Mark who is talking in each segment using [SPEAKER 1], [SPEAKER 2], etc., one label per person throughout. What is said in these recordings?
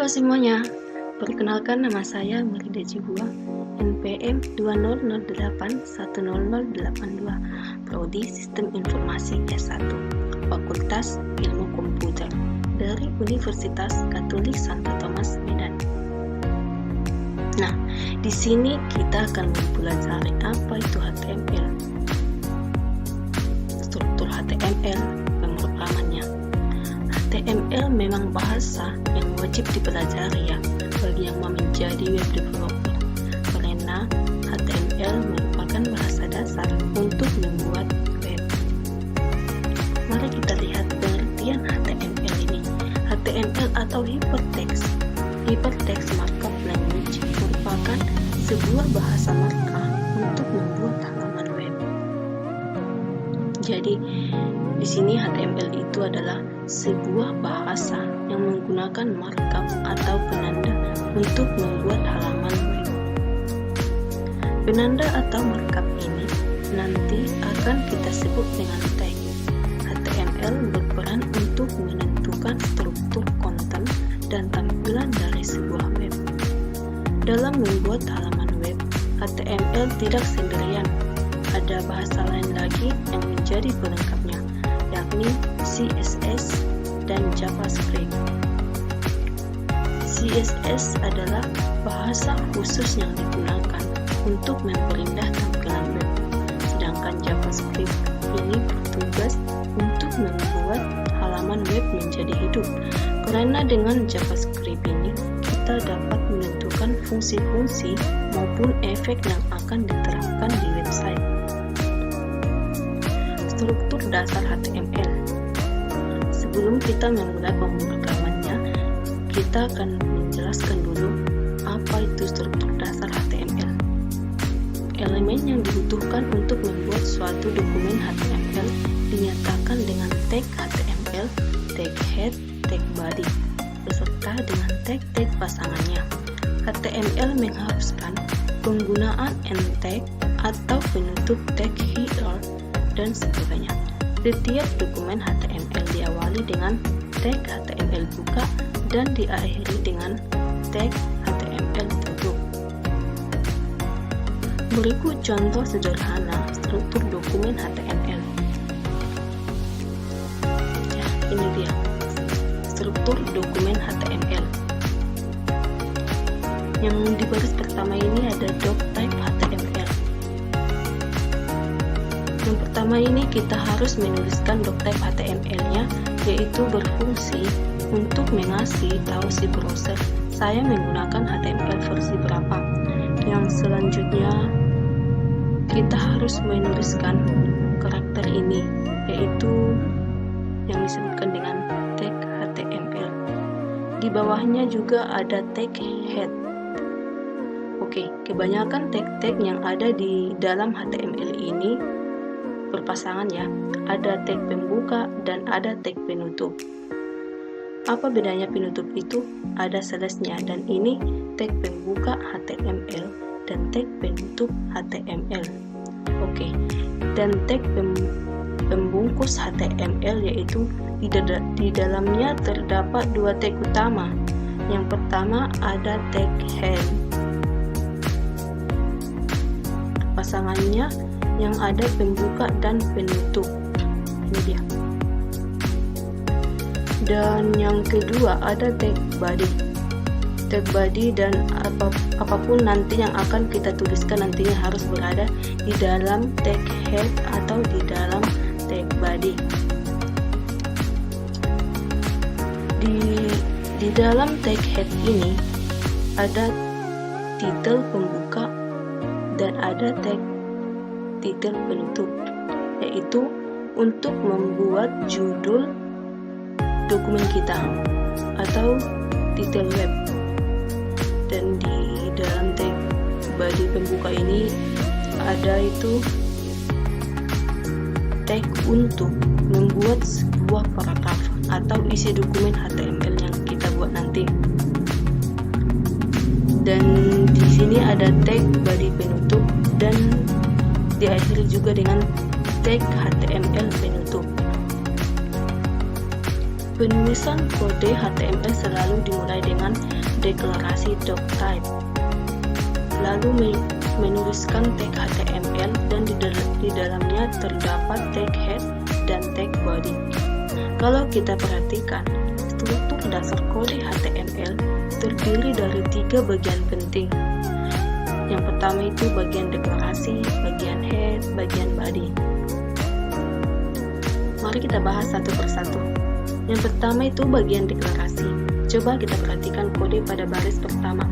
[SPEAKER 1] Halo semuanya, perkenalkan nama saya Merida Jibua, NPM 2008100082, Prodi Sistem Informasi S1, Fakultas Ilmu Komputer dari Universitas Katolik Santo Thomas Medan. Nah, di sini kita akan mempelajari apa itu HTML, struktur HTML, pemrogramannya. HTML memang bahasa yang wajib dipelajari ya bagi yang mau menjadi web developer, karena HTML merupakan bahasa dasar untuk membuat web. Mari kita lihat pengertian HTML ini. HTML atau Hypertext Markup Language merupakan sebuah bahasa markup untuk membuat halaman web. Jadi di sini HTML itu adalah sebuah bahasa yang menggunakan markup atau penanda untuk membuat halaman web. Penanda atau markup ini nanti akan kita sebut dengan tag. HTML berperan untuk menentukan struktur konten dan tampilan dari sebuah web. Dalam membuat halaman web, HTML tidak sendirian. Ada bahasa lain lagi yang menjadi pelengkapnya, yakni CSS dan JavaScript. CSS adalah bahasa khusus yang digunakan untuk memperindah tampilan web, sedangkan JavaScript ini bertugas untuk membuat halaman web menjadi hidup. Karena dengan JavaScript ini kita dapat menentukan fungsi-fungsi maupun efek yang akan diterapkan di website. Struktur dasar HTML. Sebelum kita memulai pemrogramannya, kita akan menjelaskan dulu apa itu struktur dasar HTML. Elemen yang dibutuhkan untuk membuat suatu dokumen HTML dinyatakan dengan tag HTML, tag head, tag body, beserta dengan tag-tag pasangannya. HTML mengharuskan penggunaan end tag atau penutup tag header dan sebagainya. Setiap dokumen HTML diawali dengan tag HTML buka dan diakhiri dengan tag HTML tutup. Berikut contoh sederhana struktur dokumen HTML. Ya, ini dia struktur dokumen HTML. Yang di baris pertama ini ada doctype HTML. Yang pertama ini kita harus menuliskan doctype HTML-nya, yaitu berfungsi untuk mengasih tahu si browser saya menggunakan HTML versi berapa. Yang selanjutnya kita harus menuliskan karakter ini, yaitu yang disebutkan dengan tag HTML. Di bawahnya juga ada tag head. Oke, kebanyakan tag-tag yang ada di dalam HTML ini berpasangan ya, ada tag pembuka dan ada tag penutup. Apa bedanya penutup itu? Ada slash-nya, dan ini tag pembuka HTML dan tag penutup HTML. Oke, dan tag pembungkus HTML yaitu di dalamnya terdapat dua tag utama. Yang pertama ada tag head, pasangannya yang ada pembuka dan penutup. Ini dia. Dan yang kedua ada tag body. Tag body dan apapun nanti yang akan kita tuliskan nantinya harus berada di dalam tag head atau di dalam tag body. Di dalam tag head ini ada titel pembuka dan ada tag titel penutup, yaitu untuk membuat judul dokumen kita atau titel web. Dan di dalam tag body pembuka ini ada itu tag untuk membuat sebuah paragraf atau isi dokumen HTML yang kita buat nanti. Dan di sini ada tag body penutup dan diakhiri juga dengan tag HTML penutup. Penulisan kode HTML selalu dimulai dengan deklarasi doctype, lalu menuliskan tag HTML dan di dalamnya terdapat tag head dan tag body. Kalau kita perhatikan, struktur dasar kode HTML terdiri dari 3 bagian penting. Yang pertama itu bagian deklarasi, bagian head, bagian body. Mari kita bahas satu persatu. Yang pertama itu bagian deklarasi. Coba kita perhatikan kode pada baris pertama,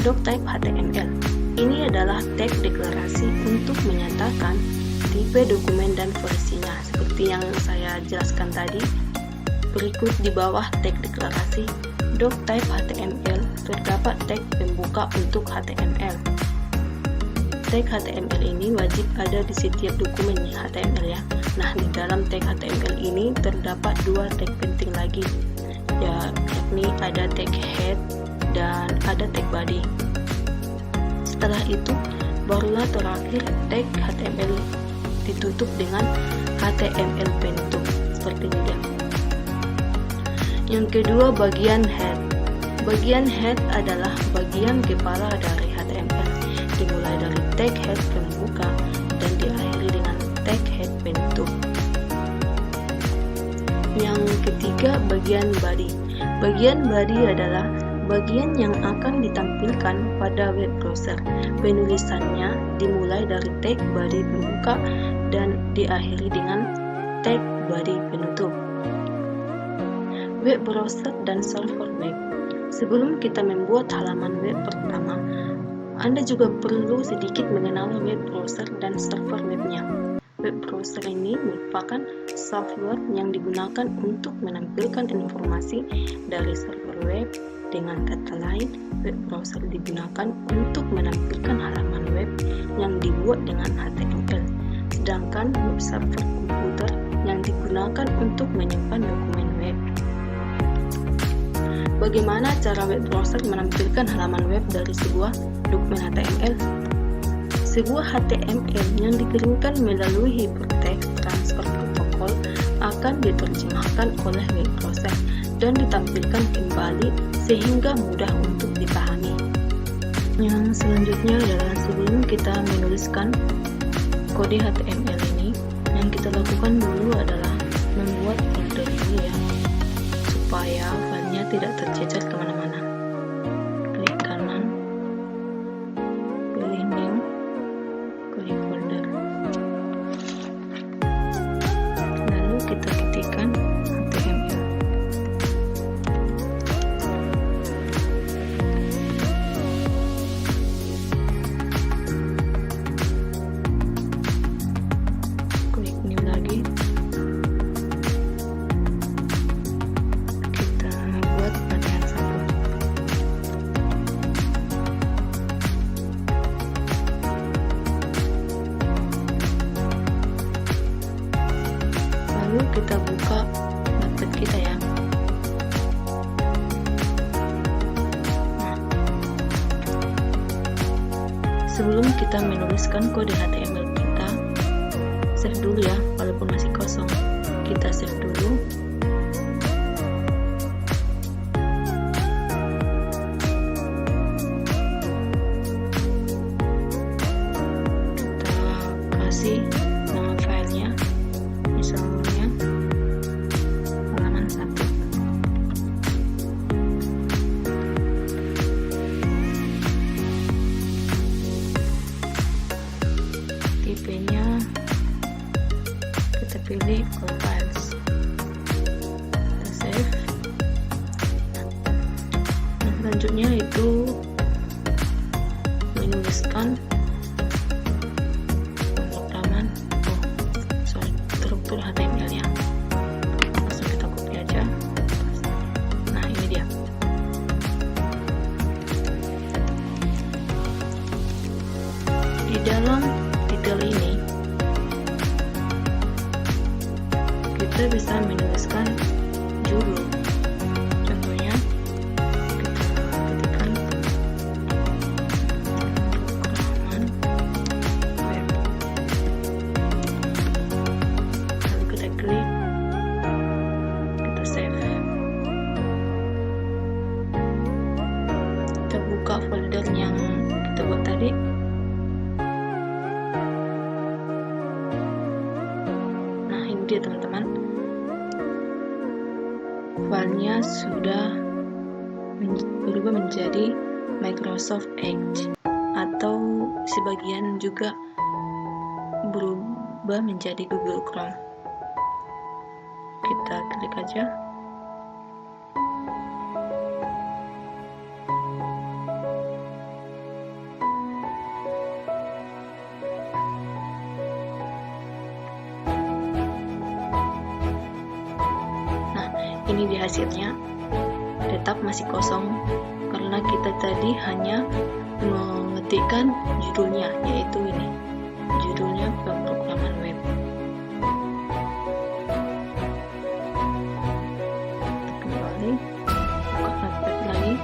[SPEAKER 1] doctype HTML. Ini adalah tag deklarasi untuk menyatakan tipe dokumen dan versinya. Seperti yang saya jelaskan tadi, berikut di bawah tag deklarasi doctype HTML terdapat tag pembuka untuk HTML. Tag HTML ini wajib ada di setiap dokumen HTML ya. Nah, di dalam tag HTML ini terdapat 2 tag penting lagi, yakni ada tag head dan ada tag body. Setelah itu, barulah terakhir tag HTML ditutup dengan HTML penutup seperti ini ya. Yang kedua, bagian head. Bagian head adalah bagian kepala dari HTML, dimulai dari tag head pembuka dan diakhiri dengan tag head penutup. Yang ketiga, bagian body. Bagian body adalah bagian yang akan ditampilkan pada web browser. Penulisannya dimulai dari tag body pembuka dan diakhiri dengan tag body penutup. Web browser dan server web. Sebelum kita membuat halaman web pertama, Anda juga perlu sedikit mengenal web browser dan server webnya. Web browser ini merupakan software yang digunakan untuk menampilkan informasi dari server web. Dengan kata lain, web browser digunakan untuk menampilkan halaman web yang dibuat dengan HTML, sedangkan web server komputer yang digunakan untuk menyimpan dokumen web. Bagaimana cara web browser menampilkan halaman web dari sebuah dokumen HTML? Sebuah HTML yang dikirimkan melalui Hypertext Transfer Protocol akan diterjemahkan oleh web browser dan ditampilkan kembali sehingga mudah untuk dipahami. Yang selanjutnya adalah sebelum kita menuliskan kode HTML ini, yang kita lakukan dulu adalah membuat folder ini ya, supaya filenya tidak tercecer kemana-mana. Klik kanan, pilih new, klik folder, lalu kita ketikkan HTML. Klik new lagi. Lalu kita buka notepad kita ya. Nah, sebelum kita menuliskan kode HTML kita, save dulu ya, walaupun masih kosong. Kita save dulu. Kita kasih nama filenya, misalnya halaman 1. Tipenya kita pilih all files, kita save. Nah, selanjutnya itu menuliskan struktur HTML nya. Langsung kita copy aja. Nah, ini dia. Di dalam titel ini kita bisa menuliskan judul. Contohnya kita ketikkan halaman web, lalu kita klik, kita save. adik-adik? Nah, ini dia teman-teman. Filenya sudah berubah menjadi Microsoft Edge, atau sebagian juga berubah menjadi Google Chrome. Kita klik aja. Nah, ini di hasilnya tetap masih kosong karena kita tadi hanya mengetikkan judulnya, yaitu ini judulnya pemrograman web. Kembali buka Notepad lagi.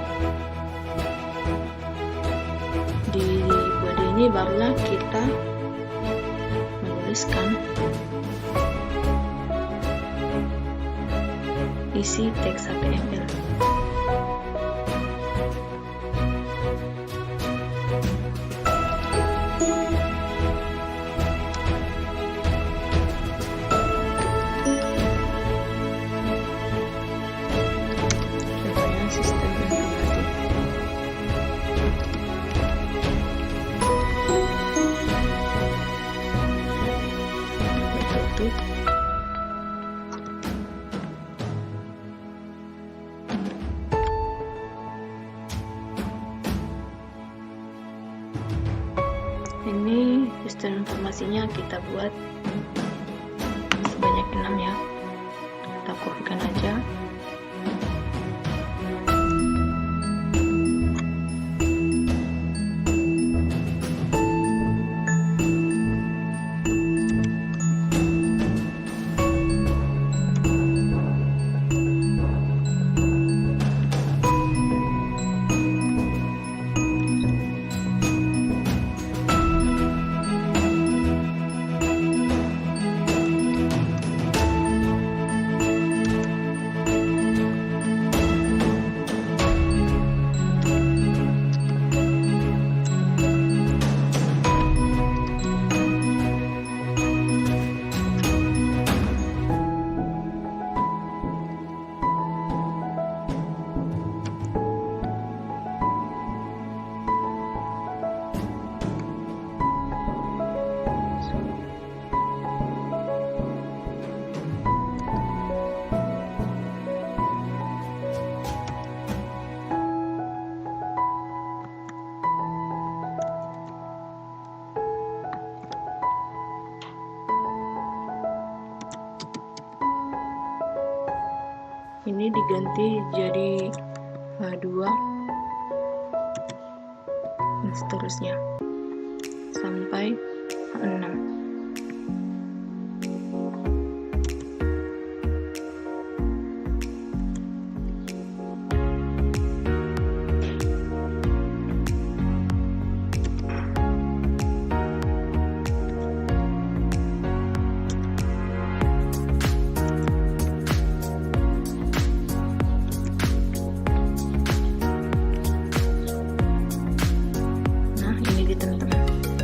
[SPEAKER 1] Di body ini barulah kita menuliskan isi teks HTML. Contohnya sistem informatif. Tutup. Ini sistem informasinya kita buat sebanyak 6 ya. Kita kopikan aja. Ini diganti jadi H2 dan seterusnya sampai H6.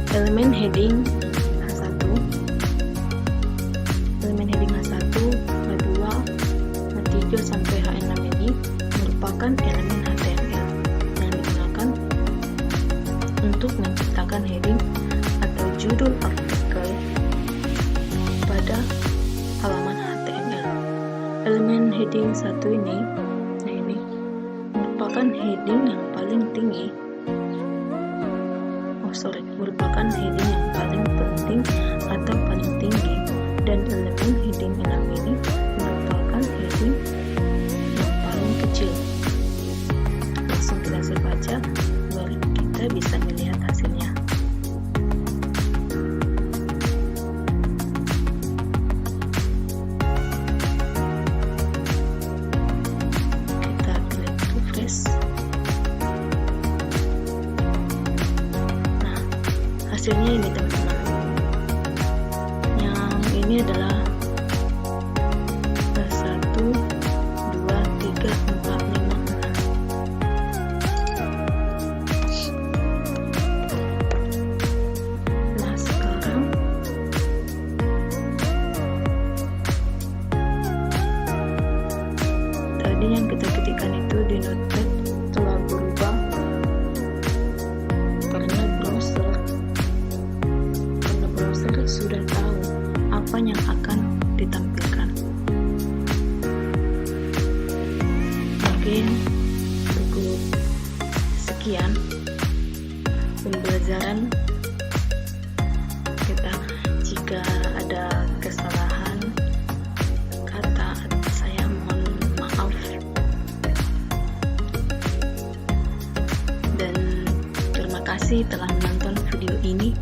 [SPEAKER 1] Elemen heading H1, H2, H3 sampai H6 ini merupakan elemen HTML yang digunakan untuk menciptakan heading atau judul artikel pada halaman HTML. Elemen heading 1 ini, merupakan heading yang paling tinggi. Merupakan heading yang paling penting atau paling tinggi, dan elemen heading 6 ini merupakan heading yang paling kecil. Langsung kita save aja biar kita bisa melihat hasilnya. Kita klik refresh. Hasilnya ini teman-teman, yang ini adalah 1, 2, 3, 4, 5, 6. Mungkin cukup sekian pembelajaran kita. Jika ada kesalahan kata, saya mohon maaf. Dan terima kasih telah menonton video ini.